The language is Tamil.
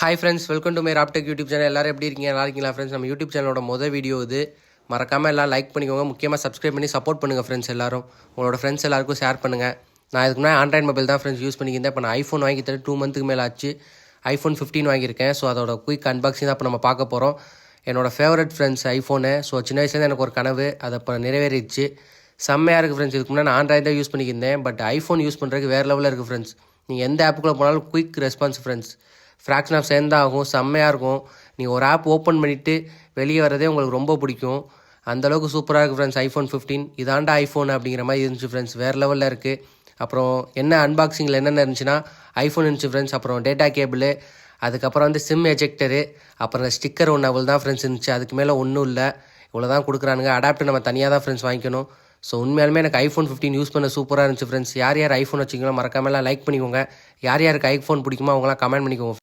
Hi friends, welcome to my Raptech YouTube channel. எல்லாரும் எப்படி இருக்கீங்க? நல்லா இருக்கீங்களா ஃப்ரெண்ட்ஸ்? நம்ம யூடியூப் சேனலோட வீடியோ இது. மறக்காமல் எல்லாம் லைக் பண்ணிக்கோங்க, முக்கியமாக சப்ஸ்கிரைப் பண்ணி சப்போர்ட் பண்ணுங்கள் ஃப்ரெண்ட்ஸ். எல்லாரும் உங்களோட ஃப்ரெண்ட்ஸ் எல்லாருக்கும் ஷேர் பண்ணுங்கள். நான் இதுக்கு முன்னாடி ஆண்ட்ராய்ட் மொபைல் தான் ஃப்ரெண்ட்ஸ் யூஸ் பண்ணியிருந்தேன். இப்போ நான் ஐஃபோன் வாங்கி 2 மந்த்துக்கு மேலே ஆச்சு. ஐஃபோன் 15 வாங்கியிருக்கேன். ஸோ அதோட குயிக் அன்பாக்சிங் தான் இப்போ நம்ம பார்க்க போகிறோம். என்னோடய ஃபேவரட் ஃப்ரெண்ட்ஸ் ஐஃபோனு. ஸோ சின்ன வயசுலேருந்து எனக்கு ஒரு கனவு, அதை இப்போ நிறைவேறிடுச்சு. செம்மையாக இருக்குது ஃப்ரெண்ட்ஸ். இதுக்கு முன்னாடி நான் ஆண்ட்ராய்ட் தான் யூஸ் பண்ணியிருந்தேன். பட் ஐஃபோன் யூஸ் பண்ணுறதுக்கு வேறு லெவலில் இருக்குது ஃப்ரெண்ட்ஸ். நீங்கள் எந்த ஆப்புக்குள்ளே போனாலும் quick response friends. Fraction of second தான் ஆகும். செம்மையாக இருக்கும். நீங்கள் ஒரு ஆப் ஓப்பன் பண்ணிவிட்டு வெளியே வரதே உங்களுக்கு ரொம்ப பிடிக்கும். அந்தளவுக்கு சூப்பராக இருக்குது ஃப்ரெண்ட்ஸ் ஐஃபோன் 15. இதாண்டா ஐஃபோன் அப்படிங்கிற மாதிரி இருந்துச்சு ஃப்ரெண்ட்ஸ். வேறு லெவலில் இருக்குது. அப்புறம் என்ன அன்பாக்சிங்கில் என்னென்ன இருந்துச்சுன்னா ஐஃபோன் இருந்துச்சு ஃப்ரெண்ட்ஸ். அப்புறம் டேட்டா கேபிள், அதுக்கப்புறம் சிம் எஜெக்டரு, அப்புறம் ஸ்டிக்கர் ஒன்று அவ்வளோ தான் ஃப்ரெண்ட்ஸ் இருந்துச்சு. அதுக்கு மேலே ஒன்றும் இல்லை. இவ்வளோ தான் கொடுக்குறானுங்க. அடாப்டர் நம்ம தனியாக தான் ஃப்ரெண்ட்ஸ் வாங்கிக்கணும். ஸோ உண்மையாலுமே எனக்கு ஐஃபோன் 15 யூஸ் பண்ண சூப்பராக இருந்துச்சு ஃப்ரெண்ட்ஸ். யார் ஐஃபோன் வச்சிங்களோ மறக்காமலாம் லைக் பண்ணிக்கோங்க. யாருக்கு ஐஃபோன் பிடிக்குமோ அவங்களாம் கமெண்ட் பண்ணிக்கோங்க.